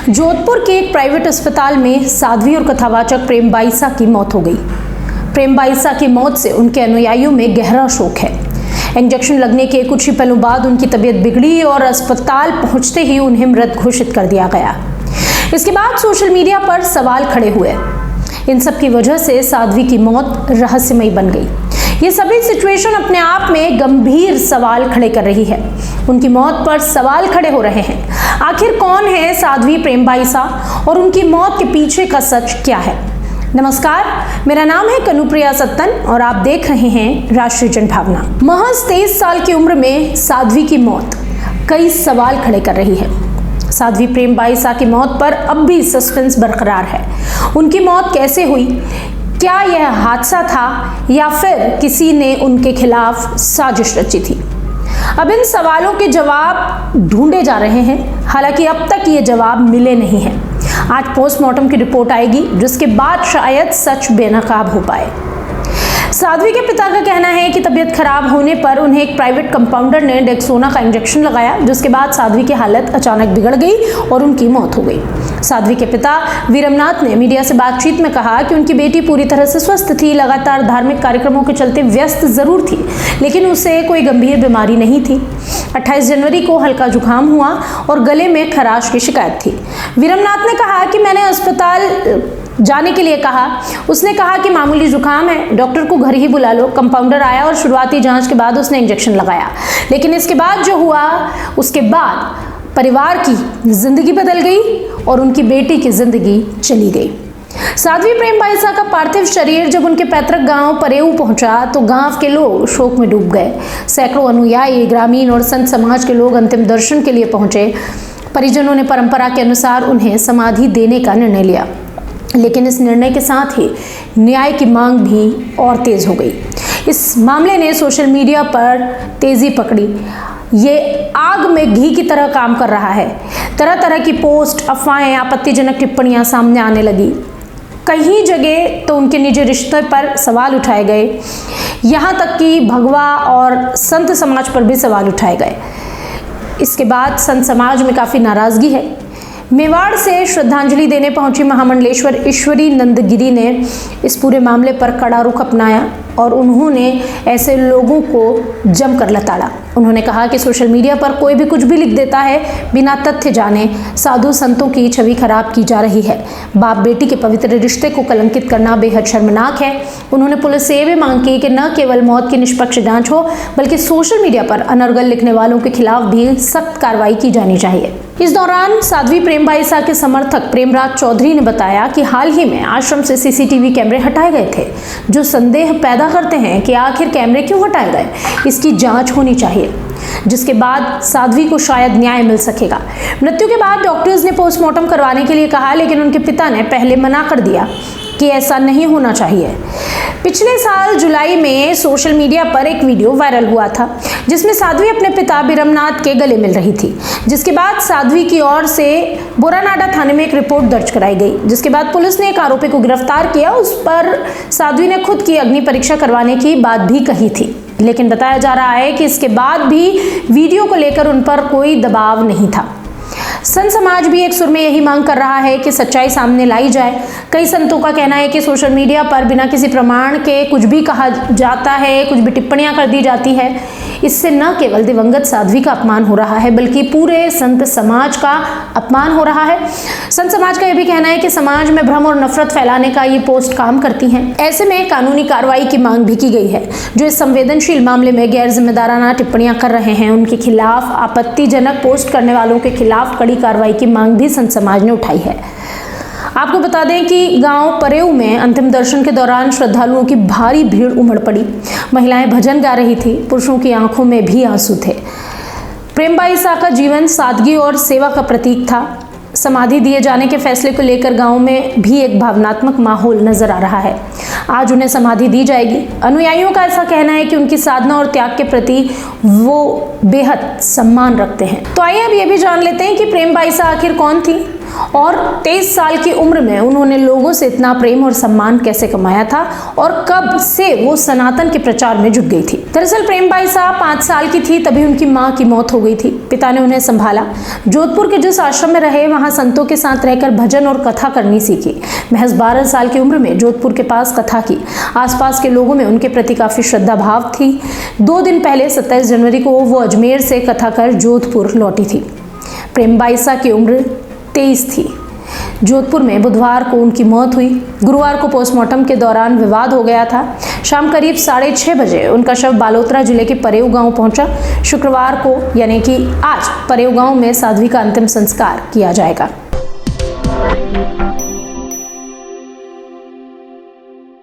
जोधपुर के एक प्राइवेट अस्पताल में साध्वी और कथावाचक प्रेम बाईसा की मौत हो गई। प्रेम बाईसा की मौत से उनके अनुयायियों में गहरा शोक है। इंजेक्शन लगने के कुछ ही पलों बाद उनकी तबीयत बिगड़ी और अस्पताल पहुंचते ही उन्हें मृत घोषित कर दिया गया। इसके बाद सोशल मीडिया पर सवाल खड़े हुए। इन सब की वजह से साध्वी की मौत रहस्यमयी बन गई। ये सभी सिचुएशन अपने आप में गंभीर सवाल खड़े कर रही है। उनकी मौत पर सवाल खड़े हो रहे हैं। आखिर कौन है साध्वी प्रेम बाईसा और उनकी मौत के पीछे का सच क्या है? नमस्कार, मेरा नाम है कनुप्रिया सत्तन और आप देख रहे हैं राष्ट्रीय जनभावना। महज 23 साल की उम्र में साध्वी की मौत कई सवाल खड़े कर रही है। साध्वी प्रेम बाईसा की मौत पर अब भी सस्पेंस बरकरार है। उनकी मौत कैसे हुई? क्या यह हादसा था या फिर किसी ने उनके खिलाफ साजिश रची थी? अब इन सवालों के जवाब ढूंढे जा रहे हैं। हालांकि अब तक ये जवाब मिले नहीं हैं। आज पोस्टमार्टम की रिपोर्ट आएगी, जिसके बाद शायद सच बेनकाब हो पाए। साध्वी के पिता का कहना है कि तबीयत खराब होने पर उन्हें एक प्राइवेट कंपाउंडर ने डेक्सोना का इंजेक्शन लगाया, जिसके बाद साध्वी की हालत अचानक बिगड़ गई और उनकी मौत हो गई। साध्वी के पिता वीरमनाथ ने मीडिया से बातचीत में कहा कि उनकी बेटी पूरी तरह से स्वस्थ थी, लगातार धार्मिक कार्यक्रमों के चलते व्यस्त जरूर थी, लेकिन उसे कोई गंभीर बीमारी नहीं थी। 28 जनवरी को हल्का जुकाम हुआ और गले में खराश की शिकायत थी। वीरमनाथ ने कहा कि मैंने अस्पताल जाने के लिए कहा। उसने कहा कि मामूली जुकाम है, डॉक्टर को घर ही बुला लो। कंपाउंडर आया और शुरुआती जांच के बाद उसने इंजेक्शन लगाया, लेकिन इसके बाद जो हुआ, उसके बाद परिवार की जिंदगी बदल गई और उनकी बेटी की जिंदगी चली गई। साध्वी प्रेम बाईसा का पार्थिव शरीर जब उनके पैतृक गांव परेऊ पहुंचा तो गांव के लोग शोक में डूब गए। सैकड़ों अनुयायी, ग्रामीण और संत समाज के लोग अंतिम दर्शन के लिए पहुंचे। परिजनों ने परंपरा के अनुसार उन्हें समाधि देने का निर्णय लिया, लेकिन इस निर्णय के साथ ही न्याय की मांग भी और तेज हो गई। इस मामले ने सोशल मीडिया पर तेजी पकड़ी। ये आग में घी की तरह काम कर रहा है। तरह तरह की पोस्ट, अफवाहें, आपत्तिजनक टिप्पणियां सामने आने लगी। कई जगह तो उनके निजी रिश्ते पर सवाल उठाए गए, यहाँ तक कि भगवा और संत समाज पर भी सवाल उठाए गए। इसके बाद संत समाज में काफ़ी नाराज़गी है। मेवाड़ से श्रद्धांजलि देने पहुंची महामंडलेश्वर ईश्वरी नंदगिरी ने इस पूरे मामले पर कड़ा रुख अपनाया और उन्होंने ऐसे लोगों को जमकर लताड़ा। उन्होंने कहा कि सोशल मीडिया पर कोई भी कुछ भी लिख देता है बिना तथ्य जाने। साधु संतों की छवि खराब की जा रही है। बाप बेटी के पवित्र रिश्ते को कलंकित करना बेहद शर्मनाक है। उन्होंने पुलिस से ये भी मांग की कि न केवल मौत की निष्पक्ष जांच हो, बल्कि सोशल मीडिया पर अनर्गल लिखने वालों के खिलाफ भी सख्त कार्रवाई की जानी चाहिए। इस दौरान साध्वी प्रेम बाईसा के समर्थक प्रेमराज चौधरी ने बताया कि हाल ही में आश्रम से सीसीटीवी कैमरे हटाए गए थे, जो संदेह पैदा करते हैं कि आखिर कैमरे क्यों हटाए गए। इसकी जांच होनी चाहिए, जिसके बाद साध्वी को शायद न्याय मिल सकेगा। मृत्यु के बाद डॉक्टर्स ने पोस्टमार्टम करवाने के लिए कहा, लेकिन उनके पिता ने पहले मना कर दिया कि ऐसा नहीं होना चाहिए। पिछले साल जुलाई में सोशल मीडिया पर एक वीडियो वायरल हुआ था, जिसमें साध्वी अपने पिता वीरमनाथ के गले मिल रही थी, जिसके बाद साध्वी की ओर से बोरानाडा थाने में एक रिपोर्ट दर्ज कराई गई, जिसके बाद पुलिस ने एक आरोपी को गिरफ्तार किया। उस पर साध्वी ने खुद की अग्नि परीक्षा करवाने की बात भी कही थी, लेकिन बताया जा रहा है कि इसके बाद भी वीडियो को लेकर उन पर कोई दबाव नहीं था। संत समाज भी एक सुर में यही मांग कर रहा है कि सच्चाई सामने लाई जाए। कई संतों का कहना है कि सोशल मीडिया पर बिना किसी प्रमाण के कुछ भी कहा जाता है, कुछ भी टिप्पणियां कर दी जाती है। इससे न केवल दिवंगत साध्वी का अपमान हो रहा है, बल्कि पूरे संत समाज का अपमान हो रहा है। संत समाज का यह भी कहना है कि समाज में भ्रम और नफरत फैलाने का ये पोस्ट काम करती हैं। ऐसे में कानूनी कार्रवाई की मांग भी की गई है। जो इस संवेदनशील मामले में गैर जिम्मेदाराना टिप्पणियां कर रहे हैं, उनके खिलाफ, आपत्तिजनक पोस्ट करने वालों के खिलाफ कड़ी कार्रवाई की मांग भी संत समाज ने उठाई है। आपको बता दें कि गांव परेऊ में अंतिम दर्शन के दौरान श्रद्धालुओं की भारी भीड़ उमड़ पड़ी। महिलाएं भजन गा रही थी, पुरुषों की आंखों में भी आंसू थे। प्रेम बाईसा का जीवन सादगी और सेवा का प्रतीक था। समाधि दिए जाने के फैसले को लेकर गांव में भी एक भावनात्मक माहौल नजर आ रहा है। आज उन्हें समाधि दी जाएगी। अनुयायियों का ऐसा कहना है कि उनकी साधना और त्याग के प्रति वो बेहद सम्मान रखते हैं। तो आइए अब ये भी जान लेते हैं कि प्रेम बाईसा आखिर कौन थी। और 23 साल की उम्र में उन्होंने लोगों से इतना प्रेम और सम्मान कैसे कमाया था और कब से वो सनातन के प्रचार में जुट गई थी। दरअसल प्रेमबाई साहब 5 साल की थी तभी उनकी मां की मौत हो गई थी। पिता ने उन्हें संभाला। जोधपुर के जिस आश्रम में रहे वहां संतों के साथ रहकर भजन और कथा करनी सीखी। महज 12 साल की उम्र में जोधपुर के पास कथा की। आसपास के लोगों में उनके प्रति काफी श्रद्धा भाव थी। 2 दिन पहले 27 जनवरी को वो अजमेर से कथा कर जोधपुर लौटी थी। प्रेमबाई साहब की उम्र 23 थी। जोधपुर में बुधवार को उनकी मौत हुई। गुरुवार को पोस्टमार्टम के दौरान विवाद हो गया था। शाम करीब 6:30 बजे उनका शव बालोतरा जिले के परेव गांव पहुंचा। शुक्रवार को यानी कि आज परेव गांव में साध्वी का अंतिम संस्कार किया जाएगा।